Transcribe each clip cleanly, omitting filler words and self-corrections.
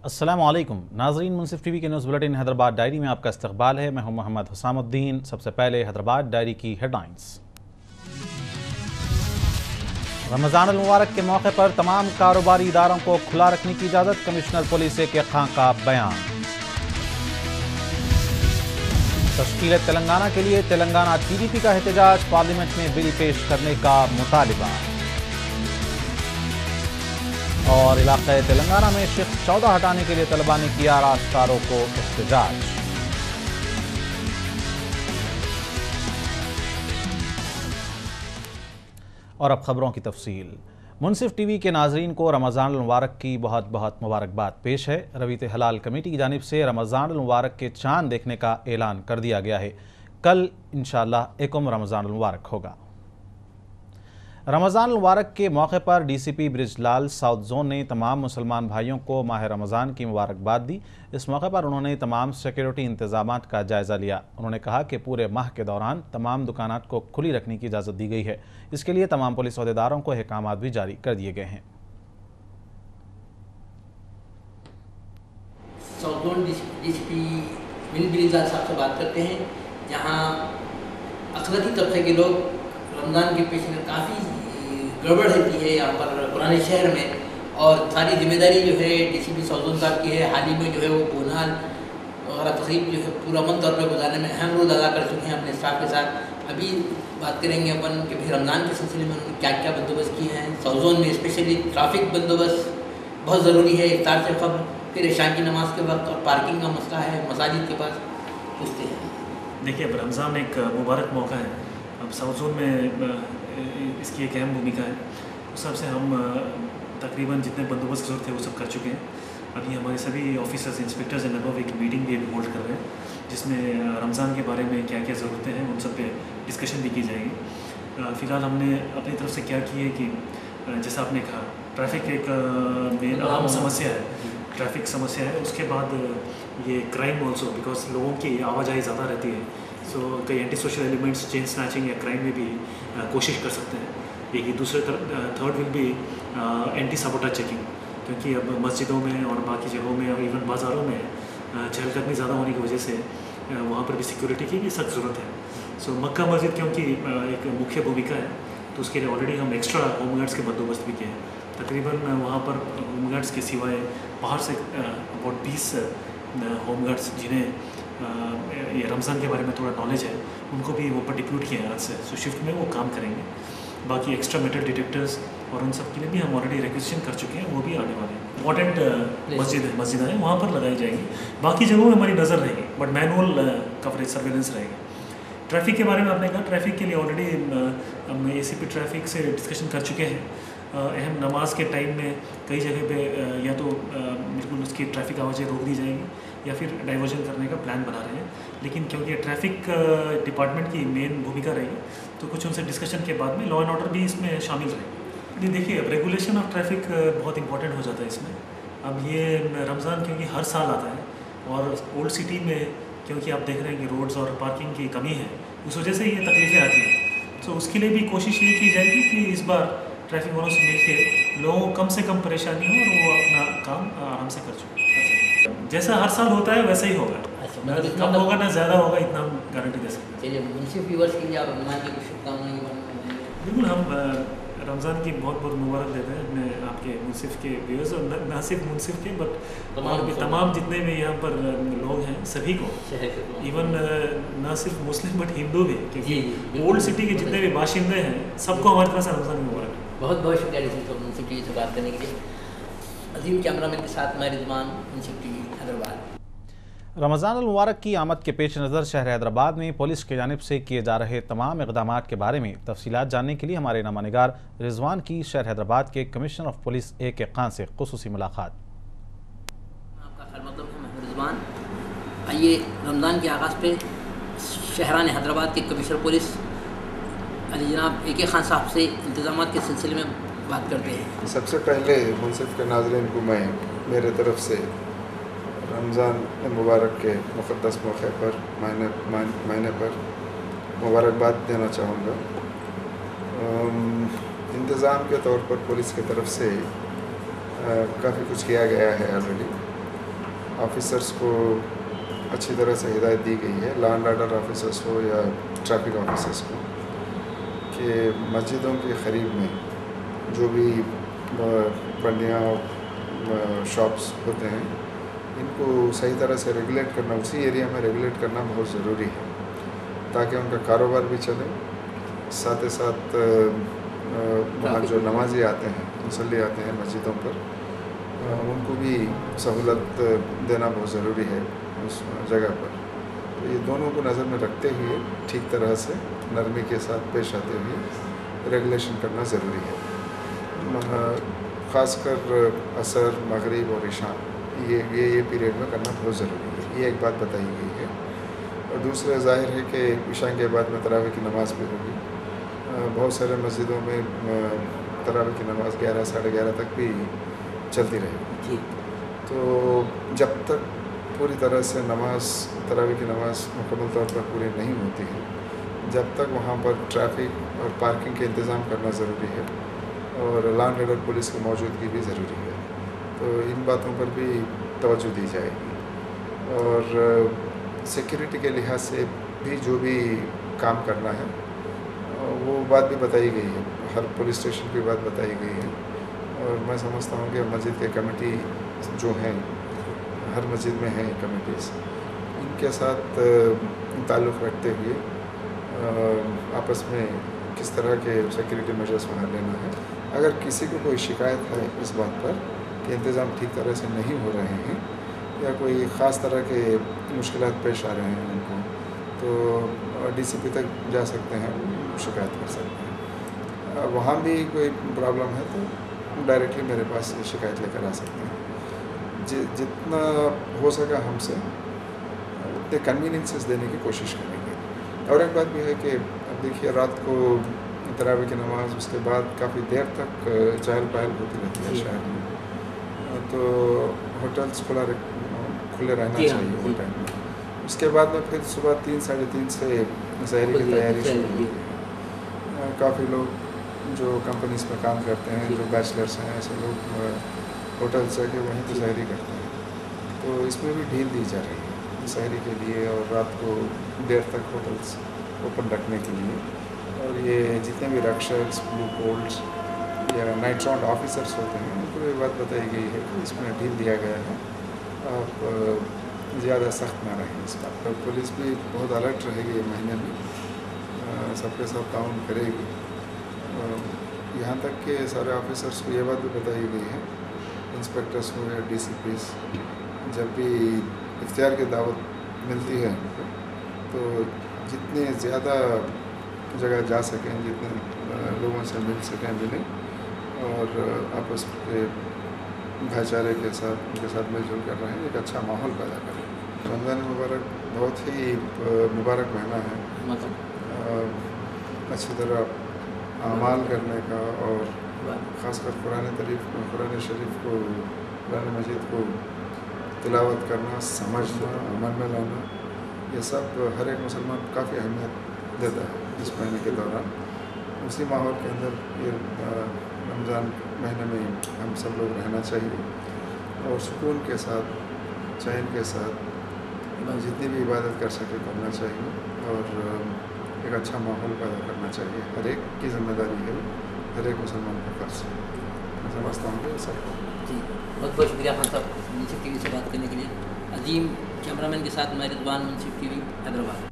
अस्सलामुअलैकुम नाज़रीन, मुनसिफ टीवी के न्यूज़ बुलेटिन हैदराबाद डायरी में आपका इस्तकबाल है। मैं हूं मोहम्मद हुसामुद्दीन। सबसे पहले हैदराबाद डायरी की हेडलाइंस। रमज़ान अल मुबारक के मौके पर तमाम कारोबारी इदारों को खुला रखने की इजाज़त, कमिश्नर पुलिस ए के खां का बयान। तश्कील तेलंगाना के लिए तेलंगाना TDP का एहतजाज, पार्लियामेंट में बिल पेश करने का मुतालिबा। और इलाक़े तेलंगाना में शिफ्ट 14 हटाने के लिए तलबा ने किया रास्तारों को एहतजाज। और अब खबरों की तफसील। मुनसिफ टीवी के नाजरीन को रमज़ान अल मुबारक की बहुत बहुत मुबारकबाद पेश है। रवीत हलाल कमेटी की जानिब से रमज़ान अल मुबारक के चांद देखने का ऐलान कर दिया गया है। कल इंशाअल्लाह एकम रमज़ान अल मुबारक होगा। रमज़ान मुबारक के मौके पर DCP ब्रिजलाल साउथ जोन ने तमाम मुसलमान भाइयों को माह रमज़ान की मुबारकबाद दी। इस मौके पर उन्होंने तमाम सिक्योरिटी इंतजामात का जायज़ा लिया। उन्होंने कहा कि पूरे माह के दौरान तमाम दुकानात को खुली रखने की इजाज़त दी गई है। इसके लिए तमाम पुलिस अहदेदारों को अहकामात भी जारी कर दिए गए हैं। साउथ जोन DCP ब्रिजलाल साहब से बात करते हैं, जहाँ अक़लियती तबके के लोग रमज़ान के पेश में काफ़ी गड़बड़ रहती है यहाँ पर पुराने शहर में, और सारी जिम्मेदारी जो है DCP साउथ जोन साहब की है। हाल ही में जो है वो बोनाल वगैरह तकरीब जो है पूरा अमन तौर पर गुजारने में अहम रोल अदा कर चुके हैं अपने स्टाफ के साथ। अभी बात करेंगे अपन कि भाई रमज़ान के सिलसिले में उन्होंने क्या क्या बंदोबस्त किए हैं। साउथ जोन में स्पेशली ट्रैफिक बंदोबस्त बहुत ज़रूरी है। इफ्तार से कब्ल, फिर इशा की नमाज के वक्त, और पार्किंग का मसला है मसाजिद के पास। पूछते हैं, देखिए अब रमज़ान एक मुबारक मौका है। अब साउथ जोन में इसकी एक अहम भूमिका है। उस हिसाब से हम तकरीबन जितने बंदोबस्त की ज़रूरत है वो सब कर चुके हैं। अभी हमारे सभी ऑफिसर्स, इंस्पेक्टर्स एंड अबव एक मीटिंग भी होल्ड कर रहे हैं, जिसमें रमज़ान के बारे में क्या क्या ज़रूरतें हैं उन सब पे डिस्कशन भी की जाएगी। फ़िलहाल हमने अपनी तरफ से क्या की है कि जैसा आपने कहा, ट्रैफिक एक मेन अहम समस्या है, ट्रैफिक समस्या है। उसके बाद ये क्राइम ऑल्सो, बिकॉज लोगों की आवाजाही ज़्यादा रहती है, सो कई anti social elements chain snatching या क्राइम में भी कोशिश कर सकते हैं। यही दूसरे third will be anti साबोटाज checking, क्योंकि अब मस्जिदों में और बाकी जगहों में और इवन बाज़ारों में चहलकदमी ज़्यादा होने की वजह से वहाँ पर भी सिक्योरिटी की भी सख्त ज़रूरत है। सो मक्का मस्जिद क्योंकि एक मुख्य भूमिका है, तो उसके लिए ऑलरेडी हम एक्स्ट्रा होमगार्ड्स के बंदोबस्त भी किए हैं। तकरीबन वहाँ पर होमगार्ड्स के सिवाय बाहर से अबाउट 20 होमगार्ड्स जिन्हें ये रमज़ान के बारे में थोड़ा नॉलेज है, उनको भी वो पर डिप्यूट किए हैं आज से। सो शिफ्ट में वो काम करेंगे। बाकी एक्स्ट्रा मेटल डिटेक्टर्स और उन सब के लिए भी हम ऑलरेडी रिक्वेजिशन कर चुके हैं, वो भी आने वाले हैं। इंपॉर्टेंट मस्जिद है वहाँ पर लगाई जाएगी। बाकी जगहों में हमारी नज़र रहेगी, बट मैनुअल कवरेज सर्वेलेंस रहेगी। ट्रैफिक के बारे में आपने कहा, ट्रैफिक के लिए ऑलरेडी हम ACP ट्रैफिक से डिस्कशन कर चुके हैं। अहम नमाज के टाइम में कई जगह पे या तो बिल्कुल उसकी ट्रैफिक आवाज़ें रोक दी जाएंगी या फिर डाइवर्जन करने का प्लान बना रहे हैं। लेकिन क्योंकि ट्रैफिक डिपार्टमेंट की मेन भूमिका रहेगी, तो कुछ उनसे डिस्कशन के बाद में लॉ एंड ऑर्डर भी इसमें शामिल रहेगी। देखिए अब रेगुलेशन ऑफ ट्रैफिक बहुत इंपॉर्टेंट हो जाता है इसमें। अब ये रमज़ान क्योंकि हर साल आता है, और ओल्ड सिटी में क्योंकि आप देख रहे हैं कि रोड्स और पार्किंग की कमी है, उस वजह से ये तकलीफ़ें आती हैं। तो उसके लिए भी कोशिश ये की जाएगी कि इस बार ट्रैफिक वालों से मिलकर लोगों को कम से कम परेशानी हो और वो अपना काम आराम से कर चुके। जैसा हर साल होता है वैसा ही होगा, ना कम होगा ना ज़्यादा होगा, इतना हम गारंटी दे सकते हैं। चलिए, मुनसिफ व्यूअर्स के लिए आप रमज़ान की कुछ शुभकामनाएं। बिल्कुल, हम रमज़ान की बहुत बहुत मुबारक देते हैं अपने आपके मुनसिफ के व्यूअर्स, और ना सिर्फ मुनसिफ के बट तमाम जितने भी यहाँ पर लोग हैं सभी को, इवन ना सिर्फ मुस्लिम बट हिंदू भी, क्योंकि ओल्ड सिटी के जितने भी बाशिंदे हैं सबको हमारी तरफ से रमज़ान की मुबारक। बहुत बहुत शुक्रिया मुनसिफ टीवी से बात करने के लिए। अजीम कैमरामैन के साथ मैं रिजवान, मुनसिफ टीवी हैदराबाद। रमज़ान अल मुबारक की आमद के पेश नज़र शहर हैदराबाद में पुलिस की जानिब से किए जा रहे तमाम इक़दामात के बारे में तफसीलात जानने के लिए हमारे नुमाइंदगार रिजवान की शहर हैदराबाद के कमिश्नर ऑफ पुलिस ए के खान से खुसूसी मुलाकात। आपका खैर मतलब है, मैं रिजवान। आइए रमज़ान के आगाज़ पे शहरान हैदराबाद के कमिश्नर पुलिस अली जनाब ए के खान साहब से इंतज़ामात के सिलसिले में बात करते हैं। सबसे पहले मुनसिफ के नाज़रीन को मैं मेरे तरफ से रमज़ान मुबारक के मुक़द्दस मौके पर महीने पर मुबारकबाद देना चाहूँगा। इंतज़ाम के तौर पर पुलिस की तरफ से काफ़ी कुछ किया गया है ऑलरेडी। ऑफिसर्स को अच्छी तरह से हिदायत दी गई है, लॉ एंड ऑर्डर ऑफिसर्स हो या ट्रैफिक ऑफिसर्स को, कि मस्जिदों के करीब में जो भी बंडियाँ शॉप्स होते हैं इनको सही तरह से रेगुलेट करना, उसी एरिया में रेगुलेट करना बहुत ज़रूरी है, ताकि उनका कारोबार भी चले, साथ ही साथ वहाँ जो नमाजी आते हैं, मुसल्ली आते हैं मस्जिदों पर, उनको भी सहूलत देना बहुत ज़रूरी है उस जगह पर। तो ये दोनों को नज़र में रखते हुए ठीक तरह से नरमी के साथ पेश आते हुए रेगुलेशन करना ज़रूरी है। ख़ासकर असर, मगरिब और इशा ये पीरियड में करना बहुत ज़रूरी है, ये एक बात बताई गई है। और दूसरा ज़ाहिर है कि इशा के बाद में तरावी की नमाज़ भी होगी। बहुत सारे मस्जिदों में तरावी की नमाज़ 11 साढ़े 11 तक भी चलती रहेगी। तो जब तक पूरी तरह से तरावी की नमाज़ मुकम्मल तौर पर पूरी नहीं होती है, जब तक वहाँ पर ट्रैफिक और पार्किंग के इंतज़ाम करना ज़रूरी है और लॉ एंड ऑर्डर पुलिस की मौजूदगी भी ज़रूरी है। तो इन बातों पर भी तवज्जो दी जाएगी और सिक्योरिटी के लिहाज से भी जो भी काम करना है वो बात भी बताई गई है, हर पुलिस स्टेशन की बात बताई गई है। और मैं समझता हूँ कि मस्जिद के कमेटी जो हैं, हर मस्जिद में हैं कमेटीज़, इनके साथ ताल्लुक़ रखते हुए आपस में किस तरह के सिक्योरिटी मेजर्स वहाँ लेना है। अगर किसी को कोई शिकायत है इस बात पर कि इंतज़ाम ठीक तरह से नहीं हो रहे हैं या कोई ख़ास तरह के मुश्किलात पेश आ रहे हैं उनको, तो DCP तक जा सकते हैं, शिकायत कर सकते हैं। वहाँ भी कोई प्रॉब्लम है तो डायरेक्टली मेरे पास शिकायत लेकर आ सकते हैं। जितना हो सका हमसे उतने कन्वीनियंसेस देने की कोशिश करेंगे। और एक बात भी है कि अब देखिए, रात को तरावी की नमाज़, उसके बाद काफ़ी देर तक चहल पहल होती रहती है शहर में, तो होटल्स खुले रहना चाहिए उस टाइम में। उसके बाद में फिर सुबह 3 साढ़े 3 से सहरी की तैयारी शुरू होती है। काफ़ी लोग जो कंपनीज में काम करते हैं, जो बैचलर्स हैं, ऐसे लोग होटल्स जाके वहीं पर सहरी करते हैं। तो इसमें भी ढील दी जा रही है सहरी के लिए और रात को देर तक होटल्स ओपन रखने के लिए। और ये जितने भी रक्षक, ब्लू कोल्ड्स या नाइट राउंड ऑफिसर्स होते हैं, उनको ये बात बताई गई है कि इसमें ढील दिया गया है, आप ज़्यादा सख्त ना रहें इस बात पर। पुलिस भी बहुत अलर्ट रहेगी, ये महीने में सबके साथ ताउन करेगी। यहाँ तक कि सारे ऑफिसर्स को ये बात भी बताई गई है, इंस्पेक्टर्स हो या DCPs, जब भी इख्तियार की दावत मिलती है तो जितने ज़्यादा जगह जा सकें, जितने लोगों से मिल सकें, मिलें और आपस के भाईचारे के साथ उनके साथ मिलजुल कर रहें, एक अच्छा माहौल पैदा करें। रमज़ान मुबारक बहुत ही मुबारक महीना है, अच्छी तरह अमाल करने का और ख़ासकर कुरान शरीफ को, कुरान मजीद को तिलावत करना, समझना, अमल में लाना, ये सब हर एक मुसलमान काफ़ी अहमियत देता है इस महीने के दौरान। उसी माहौल के अंदर ये रमज़ान महीने में हम सब लोग रहना चाहिए और सुकून के साथ, चैन के साथ जितनी भी इबादत कर सके करना चाहिए और एक अच्छा माहौल पैदा करना चाहिए। हर एक की जिम्मेदारी है, हर एक मुसलमान का फ़र्ज़ है। मैं समझता हूँ कि सब जी, बहुत बहुत शुक्रिया खान साहब मुंसिफ TV से बात करने के लिए। अजीम कैमरामैन के साथ मैं रिजवान, मुंसिफ TV हैदराबाद।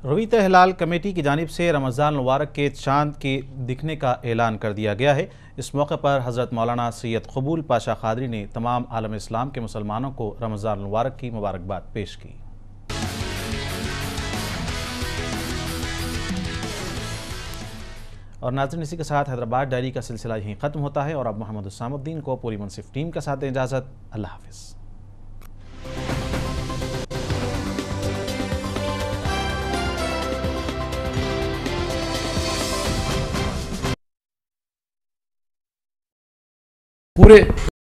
रवीत हिलाल कमेटी की जानिब से रमज़ान मुबारक के चांद के दिखने का ऐलान कर दिया गया है। इस मौके पर हज़रत मौलाना सैयद क़बूल पाशा क़ादरी ने तमाम आलम इस्लाम के मुसलमानों को रमज़ान मुबारक की मुबारकबाद पेश की। और नाज़रीन, इसी के साथ हैदराबाद डायरी का सिलसिला यहीं ख़त्म होता है और अब मोहम्मद हुसैनुद्दीन को पूरी मुंसिफ टीम के साथ दें इजाज़त। अल्लाह हाफ़िज़। पूरे